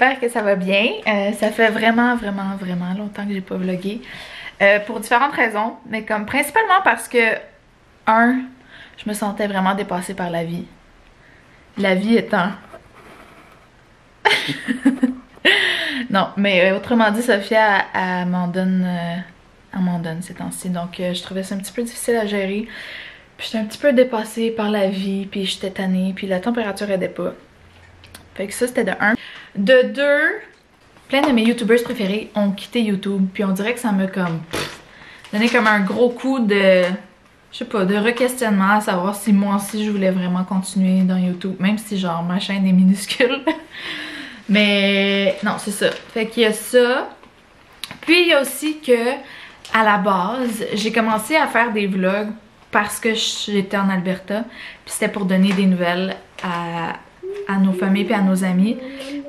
j'espère que ça va bien. Ça fait vraiment longtemps que j'ai pas vlogué. Pour différentes raisons, mais comme principalement parce que, je me sentais vraiment dépassée par la vie. La vie étant... Non, mais autrement dit, Sophia, elle m'en donne ces temps-ci. Donc, je trouvais ça un petit peu difficile à gérer. Puis j'étais un petit peu dépassée par la vie, puis j'étais tannée, puis la température aidait pas. Fait que ça, c'était de 1. De 2, plein de mes youtubeurs préférés ont quitté YouTube, puis on dirait que ça m'a comme donné comme un gros coup de, je sais pas, de re-questionnement à savoir si moi aussi je voulais vraiment continuer dans YouTube, même si genre ma chaîne est minuscule. Mais non, c'est ça. Fait qu'il y a ça. Puis il y a aussi que, à la base, j'ai commencé à faire des vlogs parce que j'étais en Alberta. Puis c'était pour donner des nouvelles à nos familles et à nos amis.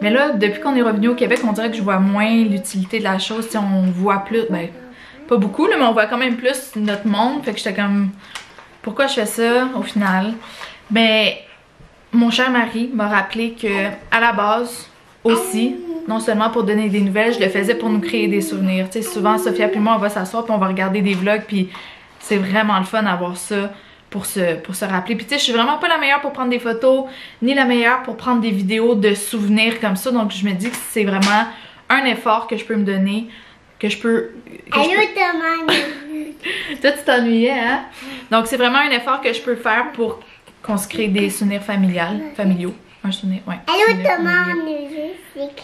Mais là, depuis qu'on est revenu au Québec, on dirait que je vois moins l'utilité de la chose. T'sais, on voit plus, ben, pas beaucoup, là, mais on voit quand même plus notre monde. Fait que j'étais comme, pourquoi je fais ça au final? Mais mon cher mari m'a rappelé que, à la base, aussi, non seulement pour donner des nouvelles, je le faisais pour nous créer des souvenirs. Tu sais, souvent, Sophia puis moi, on va s'asseoir puis on va regarder des vlogs puis c'est vraiment le fun d'avoir ça pour se rappeler. Puis tu sais, je suis vraiment pas la meilleure pour prendre des photos, ni la meilleure pour prendre des vidéos de souvenirs comme ça. Donc je me dis que c'est vraiment un effort que je peux me donner, que je peux... Toi, tu t'ennuyais, hein? Donc c'est vraiment un effort que je peux faire pour qu'on se crée des souvenirs familiaux. Un souvenir, ouais.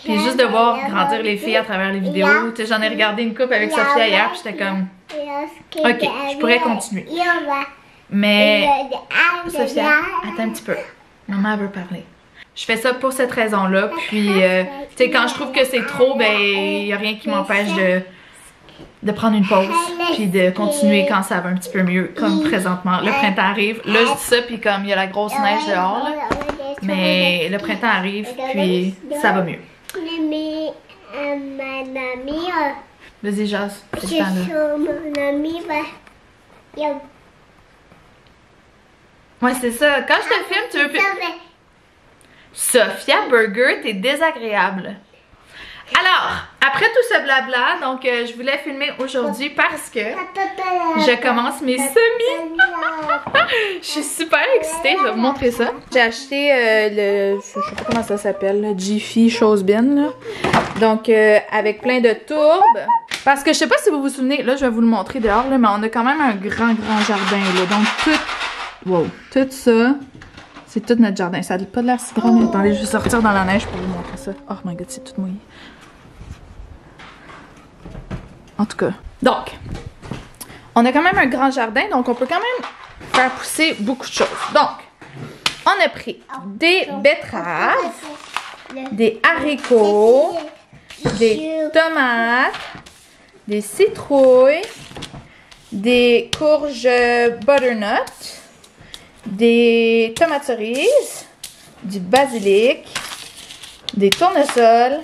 Puis juste de voir grandir les filles à travers les vidéos. Tu sais, j'en ai regardé une couple avec Sophia hier, puis j'étais comme... Ok, je pourrais continuer. Mais... Sophia, attends un petit peu. Maman veut parler. Je fais ça pour cette raison-là, puis... tu sais, quand je trouve que c'est trop, ben, il n'y a rien qui m'empêche de prendre une pause, puis de continuer quand ça va un petit peu mieux, comme présentement. Le printemps arrive. Là, je dis ça, puis comme il y a la grosse neige dehors, là. Mais le printemps arrive, puis ça va mieux. Vas-y, Jase. Ouais, c'est ça. Quand je te filme, tu veux plus... Sophia Burger, t'es désagréable. Alors, après tout ce blabla, donc je voulais filmer aujourd'hui parce que je commence mes semis. Je suis super excitée, je vais vous montrer ça. J'ai acheté je sais pas comment ça s'appelle, le Jiffy Chose Bin, là. Donc avec plein de tourbes. Parce que je sais pas si vous vous souvenez, là je vais vous le montrer dehors, là, mais on a quand même un grand jardin, là. Donc tout ça, c'est tout notre jardin. Ça n'a pas de l'air si grand, mais attendez, je vais sortir dans la neige pour vous montrer ça. Oh my god, c'est tout mouillé. En tout cas, donc, on a quand même un grand jardin, donc on peut quand même faire pousser beaucoup de choses. Donc, on a pris des betteraves, des haricots, des tomates, des citrouilles, des courges butternut, des tomates cerises, du basilic, des tournesols,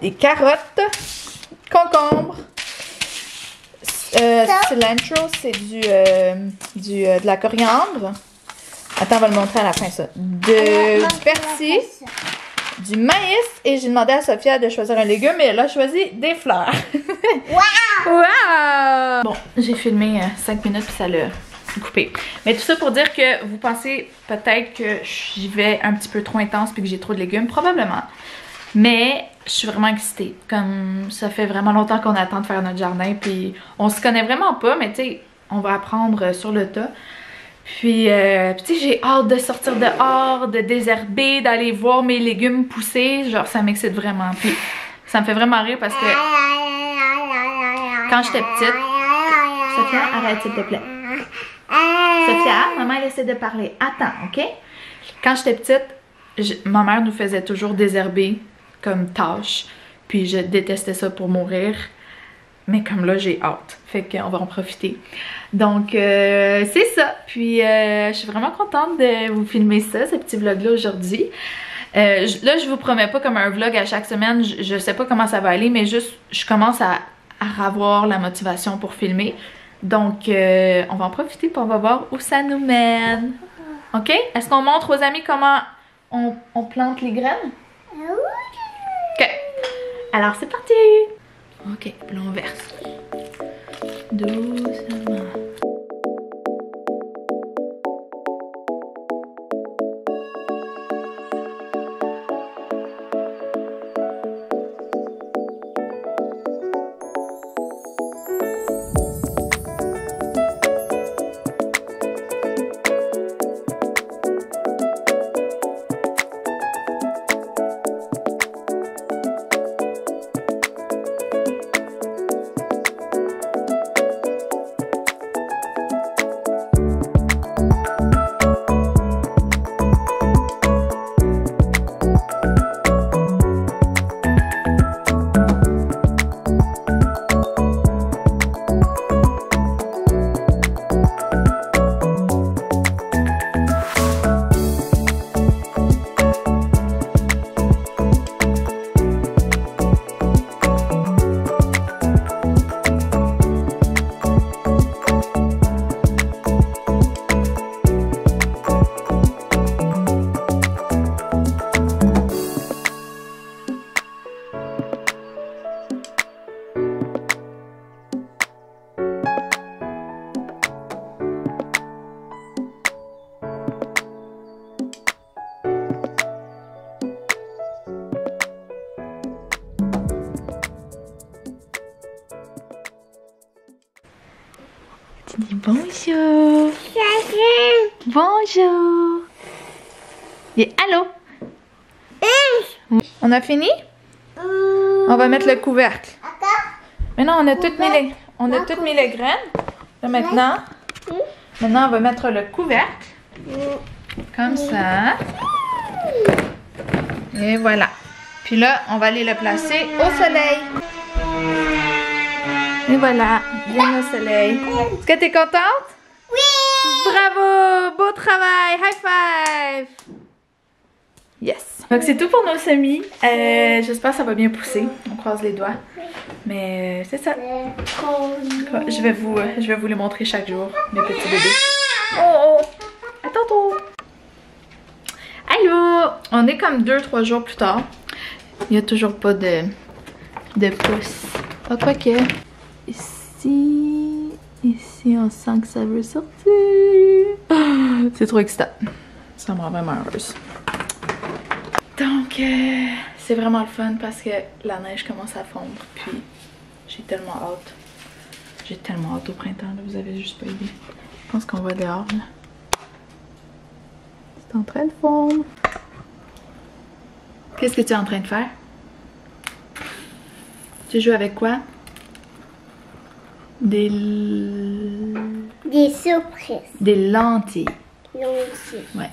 des carottes, concombre, cilantro, c'est de la coriandre. Attends, on va le montrer à la fin, ça. Du persil, du maïs, et j'ai demandé à Sophia de choisir un légume, et elle a choisi des fleurs. Wow! Wow! Bon, j'ai filmé 5 minutes, puis ça l'a coupé. Mais tout ça pour dire que vous pensez peut-être que j'y vais un petit peu trop intense, puis que j'ai trop de légumes, probablement. Mais je suis vraiment excitée. Comme ça fait vraiment longtemps qu'on attend de faire notre jardin. Puis on se connaît vraiment pas, mais tu sais, on va apprendre sur le tas. Puis tu sais, j'ai hâte de sortir dehors, de désherber, d'aller voir mes légumes pousser. Genre, ça m'excite vraiment. Puis ça me fait vraiment rire parce que quand j'étais petite... Sophia, arrête s'il te plaît. Sophia, maman elle essaie de parler. Attends, ok? Quand j'étais petite, ma mère nous faisait toujours désherber comme tâche, puis je détestais ça pour mourir, mais comme là j'ai hâte, fait qu'on va en profiter. Donc c'est ça, puis je suis vraiment contente de vous filmer ça, ce petit vlog là aujourd'hui. Là je vous promets pas comme un vlog à chaque semaine, je sais pas comment ça va aller, mais juste je commence à avoir la motivation pour filmer, donc on va en profiter puis on va voir où ça nous mène. Ok? Est-ce qu'on montre aux amis comment on plante les graines? Ok. Alors c'est parti. Ok, là on verse. Doucement. Tu dis bonjour. Bonjour. Et allô. On a fini? On va mettre le couvercle. Maintenant, on a toutes mis les graines. Là, maintenant, on va mettre le couvercle. Comme ça. Et voilà. Puis là, on va aller le placer au soleil. Et voilà, bien au soleil. Est-ce que t'es contente? Oui! Bravo! Beau travail! High five! Yes! Donc c'est tout pour nos semis. J'espère que ça va bien pousser. On croise les doigts. Mais c'est ça. Je vais vous les montrer chaque jour, mes petits bébés. Oh! À tantôt! Allô! On est comme 2-3 jours plus tard. Il n'y a toujours pas de pouce. Ah, quoi que... Ici, on sent que ça veut sortir. C'est trop excitant. Ça me rend vraiment heureuse. Donc, c'est vraiment le fun parce que la neige commence à fondre. Puis, j'ai tellement hâte. J'ai tellement hâte au printemps, là, vous avez juste pas idée. Je pense qu'on va dehors, là. C'est en train de fondre. Qu'est-ce que tu es en train de faire? Tu joues avec quoi? Des surprises. Des lentilles. Ouais.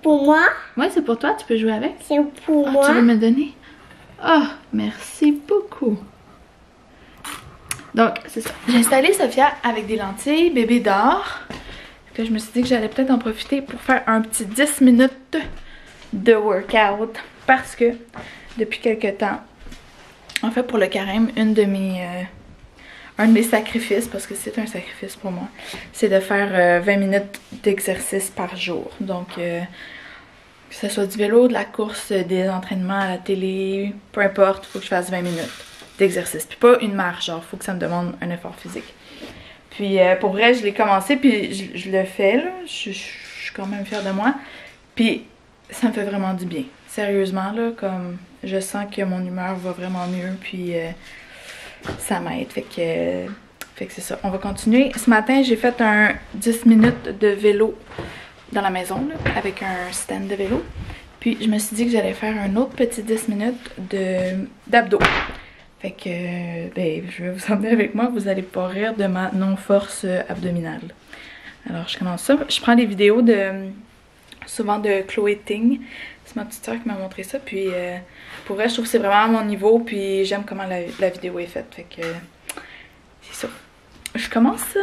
Pour moi? Ouais, c'est pour toi, tu peux jouer avec? C'est pour moi. Tu veux me donner? Oh, merci beaucoup. Donc, c'est ça. J'ai installé Sophia avec des lentilles, bébé dort. Là, je me suis dit que j'allais peut-être en profiter pour faire un petit 10 minutes de workout. Parce que, depuis quelques temps, en fait, pour le carême, un de mes sacrifices, parce que c'est un sacrifice pour moi, c'est de faire 20 minutes d'exercice par jour. Donc, que ce soit du vélo, de la course, des entraînements à la télé, peu importe, il faut que je fasse 20 minutes d'exercice. Puis pas une marche, genre, il faut que ça me demande un effort physique. Puis pour vrai, je l'ai commencé, puis je le fais, là. Je suis quand même fière de moi. Puis ça me fait vraiment du bien. Sérieusement, là, comme je sens que mon humeur va vraiment mieux, puis... ça m'aide, fait que c'est ça. On va continuer. Ce matin, j'ai fait un 10 minutes de vélo dans la maison, là, avec un stand de vélo. Puis je me suis dit que j'allais faire un autre petit 10 minutes d'abdos. Fait que, ben, je vais vous emmener avec moi. Vous allez pas rire de ma non-force abdominale. Alors, je commence ça. Je prends des vidéos souvent de Chloé Ting. C'est ma petite soeur qui m'a montré ça. Puis, pour vrai, je trouve que c'est vraiment à mon niveau. Puis, j'aime comment la vidéo est faite. Fait que, c'est ça. Je commence ça.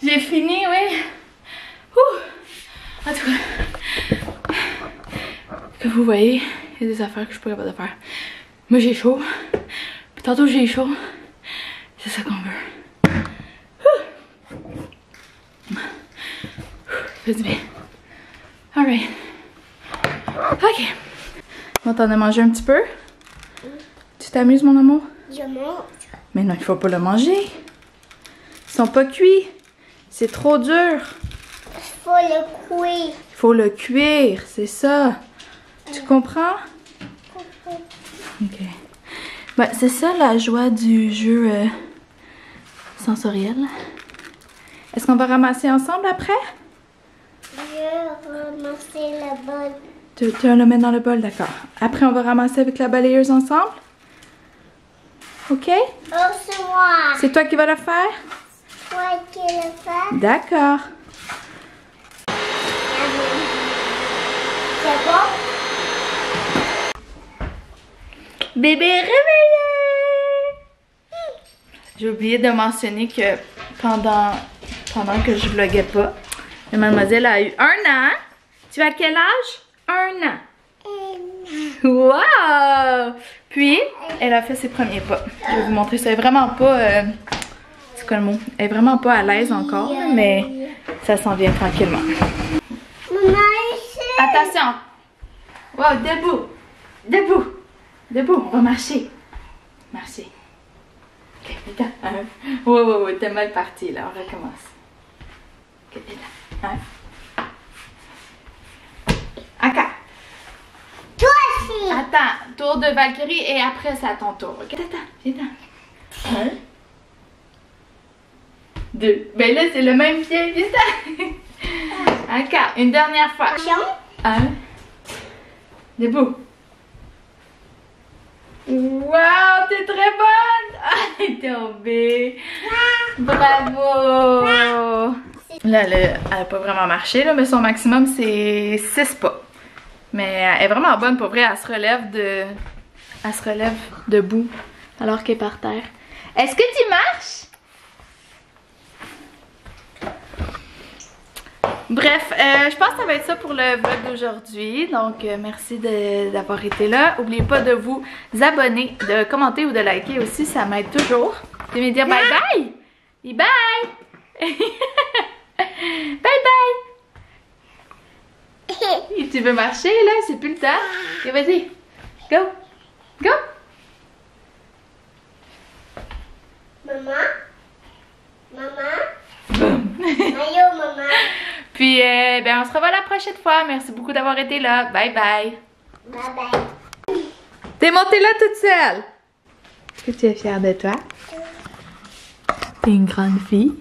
J'ai fini, oui. Ouh. En tout cas, comme vous voyez, il y a des affaires que je suis pas capable de faire. Moi j'ai chaud, puis tantôt j'ai chaud. C'est ça qu'on veut. Fait du bien. Alright. Ok. On t'en a mangé un petit peu? Tu t'amuses, mon amour? Je mange. Mais non, il faut pas le manger. Ils sont pas cuits. C'est trop dur. Il faut le cuire. Il faut le cuire, c'est ça. Tu comprends? Ok. Ben, c'est ça la joie du jeu sensoriel. Est-ce qu'on va ramasser ensemble après? Je vais ramasser la balle. Tu le mets dans le bol, d'accord. Après, on va ramasser avec la balayeuse ensemble? Ok? Oh, c'est moi. C'est toi qui vas le faire? Toi qui le fais. D'accord. C'est bon? Bébé réveillé! J'ai oublié de mentionner que pendant que je vloguais pas, la mademoiselle a eu 1 an. Tu as quel âge? 1 an. Wow! Puis, elle a fait ses premiers pas. Je vais vous montrer ça. Elle est vraiment pas... c'est quoi le mot? Elle est vraiment pas à l'aise encore, mais ça s'en vient tranquillement. Maman, ici. Attention! Wow, debout! Debout! Debout, on va marcher. Marcher. Ok, attends. Ouais, t'es mal parti là, on recommence. Ok, attends. Encore. Toi aussi. Attends, tour de Valkyrie et après c'est à ton tour. Ok, attends, viens. 1, 2. Ben là, c'est le même pied, viens. Encore, une dernière fois. 1. Debout. Wow, t'es très bonne! Ah, elle est tombée! Bravo! Là, elle a pas vraiment marché, là, mais son maximum, c'est 6 pas. Mais elle est vraiment bonne, pour vrai, elle se relève debout, alors qu'elle est par terre. Est-ce que tu marches? Bref, je pense que ça va être ça pour le vlog d'aujourd'hui. Donc, merci d'avoir été là. N'oubliez pas de vous abonner, de commenter ou de liker aussi. Ça m'aide toujours. De me dire bye bye. Et bye. Bye bye. Et tu veux marcher là? C'est plus le temps. Et vas-y. Go. Go. Maman? Boum. Allô, maman? Puis, ben, on se revoit la prochaine fois. Merci beaucoup d'avoir été là. Bye bye. Bye bye. T'es montée là toute seule. Est-ce que tu es fière de toi? T'es une grande fille.